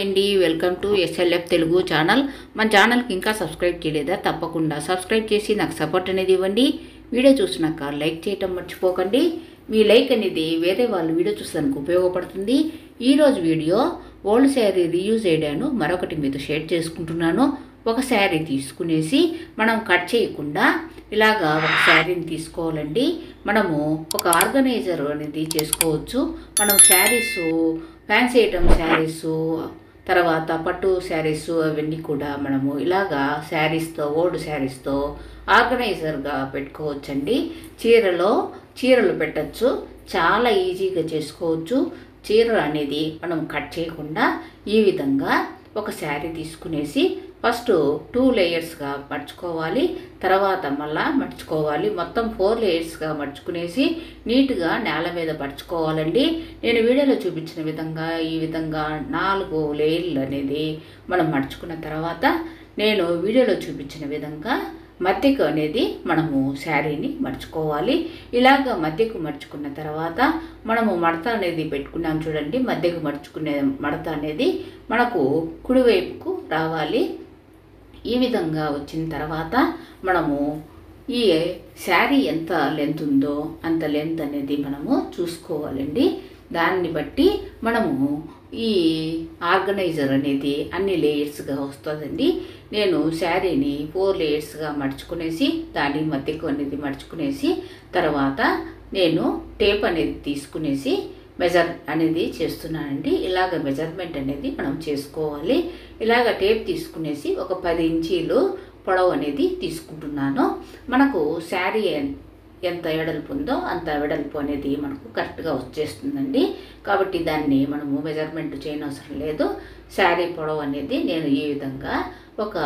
అండి welcome to SLF Telugu channel. మన ఛానల్కి ఇంకా సబ్స్క్రైబ్ చేయలేదా? తప్పకుండా సబ్స్క్రైబ్ చేసి నాకు సపోర్ట్ అనేది ఇవ్వండి. వీడియో చూసినాక లైక్ చేయటం మర్చిపోకండి. మీ లైక్ అనేది వేరే వాళ్ళు వీడియో చూసేందుకు ఉపయోగపడుతుంది. ఈరోజు వీడియో ఓల్డ్ శారీ రీయూజ్ ఐడియాను మరొకటి మీతో షేర్ చేసుకుంటున్నాను. ఒక శారీ తీసుకునేసి మనం కట్ చేయకుండా ఇలాగా ఒక శారీని తీసుకోవాలండి. మనము ఒక ఆర్గనైజర్ అనేది చేసుకోవచ్చు. మనం శారీస్, ఫ్యాన్సీ ఐటమ్ శారీస్, తర్వాత పట్టు శారీస్ అవన్నీ కూడా మనము ఇలాగా శారీస్తో, ఓల్డ్ శారీస్తో ఆర్గనైజర్గా పెట్టుకోవచ్చండి. చీరలు పెట్టచ్చు, చాలా ఈజీగా చేసుకోవచ్చు. చీర అనేది మనం కట్ చేయకుండా ఈ విధంగా ఒక శారీ తీసుకునేసి ఫస్ట్ 2 లేయర్స్గా మర్చుకోవాలి, తర్వాత మళ్ళా మర్చుకోవాలి. మొత్తం 4 లేయర్స్గా మర్చుకునేసి నీట్గా నేల మీద పరుచుకోవాలండి. నేను వీడియోలో చూపించిన విధంగా ఈ విధంగా 4 లేయర్లు అనేది మనం మర్చుకున్న తర్వాత నేను వీడియోలో చూపించిన విధంగా మధ్యకు అనేది మనము శారీని మర్చుకోవాలి. ఇలాగ మధ్యకు మర్చుకున్న తర్వాత మనము మడత అనేది పెట్టుకున్నాం చూడండి. మధ్యకు మర్చుకునే మడత అనేది మనకు కుడివైపుకు రావాలి. ఈ విధంగా వచ్చిన తర్వాత మనము ఈ శారీ ఎంత లెంత్ ఉందో అంత లెంత్ అనేది మనము చూసుకోవాలండి. దాన్ని బట్టి మనము ఈ ఆర్గనైజర్ అనేది అన్ని లేయర్స్గా వస్తుందండి. నేను శారీని 4 లేయర్స్గా మర్చుకునేసి దాని మధ్యకు అనేది మర్చుకునేసి తర్వాత నేను టేప్ అనేది తీసుకునేసి మెజర్ అనేది చేస్తున్నానండి. ఇలాగ మెజర్మెంట్ అనేది మనం చేసుకోవాలి. ఇలాగ టేప్ తీసుకునేసి ఒక 10 ఇంచీలు పొడవు అనేది తీసుకుంటున్నాను. మనకు శారీ ఎంత వెడల్పు ఉందో అంత వెడల్పు అనేది మనకు కరెక్ట్గా వచ్చేస్తుందండి. కాబట్టి దాన్ని మనము మెజర్మెంట్ చేయనవసరం లేదు. శారీ పొడవు అనేది నేను ఈ విధంగా ఒక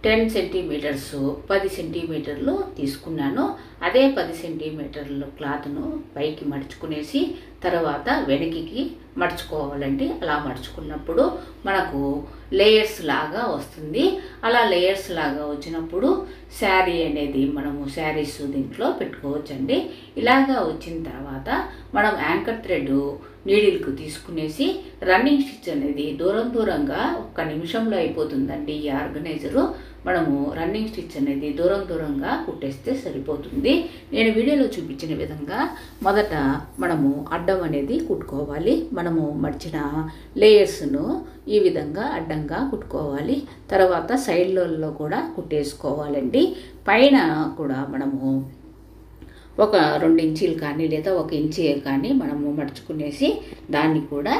10 సెంటీమీటర్స్, 10 సెంటీమీటర్లు తీసుకున్నాను. అదే 10 సెంటీమీటర్ల క్లాత్ను పైకి మడుచుకునేసి తర్వాత వెనక్కి మడుచుకోవాలండి. అలా మడుచుకున్నప్పుడు మనకు లేయర్స్ లాగా వస్తుంది. అలా లేయర్స్ లాగా వచ్చినప్పుడు శారీ అనేది మనము శారీస్ దీంట్లో పెట్టుకోవచ్చండి. ఇలాగా వచ్చిన తర్వాత మనం యాంకర్ థ్రెడ్ నీడిల్కు తీసుకునేసి రన్నింగ్ స్టిచ్ అనేది దూరంగా 1 నిమిషంలో అయిపోతుందండి. ఈ ఆర్గనైజరు మనము రన్నింగ్ స్టిచ్ అనేది దూరంగా కుట్టేస్తే సరిపోతుంది. నేను వీడియోలో చూపించిన విధంగా మొదట మనము అడ్డం అనేది కుట్టుకోవాలి. మనము మర్చిన లేయర్స్ను ఈ విధంగా అడ్డంగా కుట్టుకోవాలి. తర్వాత సైడ్లలో కూడా కుట్టేసుకోవాలండి. పైన కూడా మనము ఒక 2 ఇంచీలు కానీ లేదా 1 ఇంచీ కానీ మనము మడుచుకునేసి దాన్ని కూడా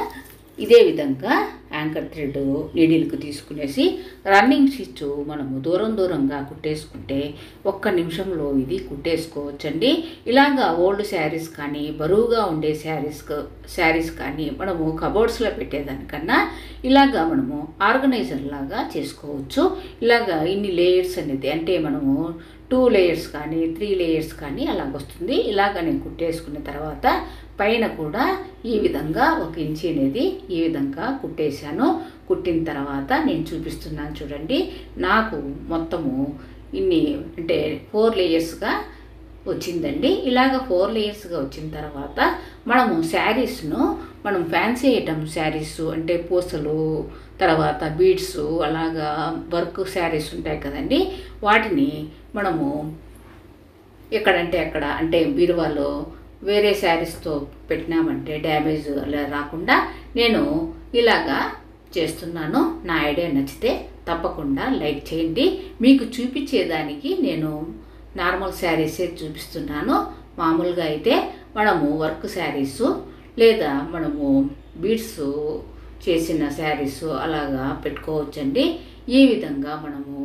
ఇదే విధంగా యాంకర్ థ్రెడ్ నీడిల్కు తీసుకునేసి రన్నింగ్ స్టిచ్ మనము దూరంగా కుట్టేసుకుంటే 1 నిమిషంలో ఇది కుట్టేసుకోవచ్చండి. ఇలాగా ఓల్డ్ శారీస్ కానీ బరువుగా ఉండే శారీస్ కానీ మనము కబోర్డ్స్లో పెట్టేదానికన్నా ఇలాగా మనము ఆర్గనైజర్ లాగా చేసుకోవచ్చు. ఇలాగా ఇన్ని లేయర్స్ అనేది అంటే మనము 2 లేయర్స్ కానీ 3 లేయర్స్ కానీ అలాగొస్తుంది. ఇలాగ నేను కుట్టేసుకున్న తర్వాత పైన కూడా ఈ విధంగా 1 ఇంచీ అనేది ఈ విధంగా కుట్టేశాను. కుట్టిన తర్వాత నేను చూపిస్తున్నాను చూడండి. నాకు మొత్తము ఇన్ని అంటే 4 లేయర్స్గా వచ్చిందండి. ఇలాగ 4 లేయర్స్గా వచ్చిన తర్వాత మనము శారీస్ను మనం ఫ్యాన్సీ ఐటమ్ శారీస్ అంటే పూసలు, తర్వాత బీడ్స్, అలాగా వర్క్ శారీస్ ఉంటాయి కదండి. వాటిని మనము ఎక్కడంటే అక్కడ అంటే బీరువాలో వేరే శారీస్తో పెట్టినామంటే డ్యామేజ్ అలా రాకుండా నేను ఇలాగా చేస్తున్నాను. నా ఐడియా నచ్చితే తప్పకుండా లైక్ చేయండి. మీకు చూపించేదానికి నేను నార్మల్ శారీసే చూపిస్తున్నాను. మామూలుగా అయితే మనము వర్క్ శారీసు లేదా మనము బీడ్స్ చేసిన శారీస్ అలాగా పెట్టుకోవచ్చండి. ఈ విధంగా మనము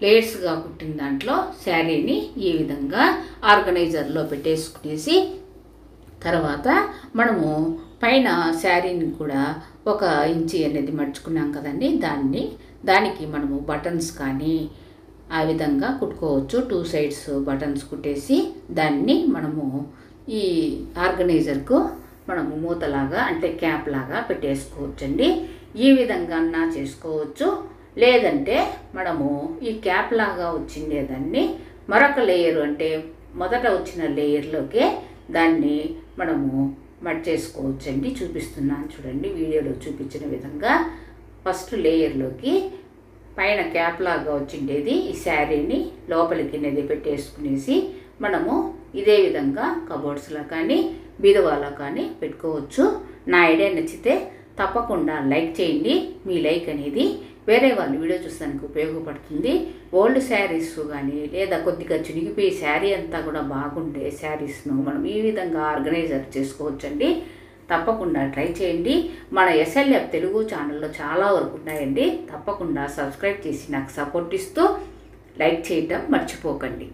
లేయర్స్గా కుట్టిన దాంట్లో శారీని ఈ విధంగా ఆర్గనైజర్లో పెట్టేసుకునేసి తర్వాత మనము పైన శారీని కూడా 1 ఇంచీ అనేది మడుచుకున్నాం కదండి. దానికి మనము బటన్స్ కానీ ఆ విధంగా కుట్టుకోవచ్చు. 2 సైడ్స్ బటన్స్ కుట్టేసి దాన్ని మనము ఈ ఆర్గనైజర్కు మనము మూతలాగా అంటే క్యాప్ లాగా పెట్టేసుకోవచ్చండి. ఈ విధంగా చేసుకోవచ్చు. లేదంటే మనము ఈ క్యాప్ లాగా వచ్చిందేదాన్ని మరొక లేయర్ అంటే మొదట వచ్చిన లేయర్లోకే దాన్ని మనము మడ్ చేసుకోవచ్చండి. చూపిస్తున్నాను చూడండి వీడియోలో చూపించిన విధంగా ఫస్ట్ లేయర్లోకి పైన క్యాప్ లాగా వచ్చిండేది ఈ శారీని లోపలికి అనేది పెట్టేసుకునేసి మనము ఇదే విధంగా కబోర్డ్స్లో కానీ బీరువాలో కానీ పెట్టుకోవచ్చు. నా ఐడియా నచ్చితే తప్పకుండా లైక్ చేయండి. మీ లైక్ అనేది వేరే వాళ్ళు వీడియో చూస్తానికి ఉపయోగపడుతుంది. ఓల్డ్ శారీస్ కానీ లేదా కొద్దిగా చినిగిపోయి శారీ అంతా కూడా బాగుండే శారీస్ను మనం ఈ విధంగా ఆర్గనైజర్ చేసుకోవచ్చండి. తప్పకుండా ట్రై చేయండి. మన ఎస్ఎల్ఎఫ్ తెలుగు ఛానల్లో చాలా వరకు ఉన్నాయండి. తప్పకుండా సబ్స్క్రైబ్ చేసి నాకు సపోర్ట్ ఇస్తూ లైక్ చేయటం మర్చిపోకండి.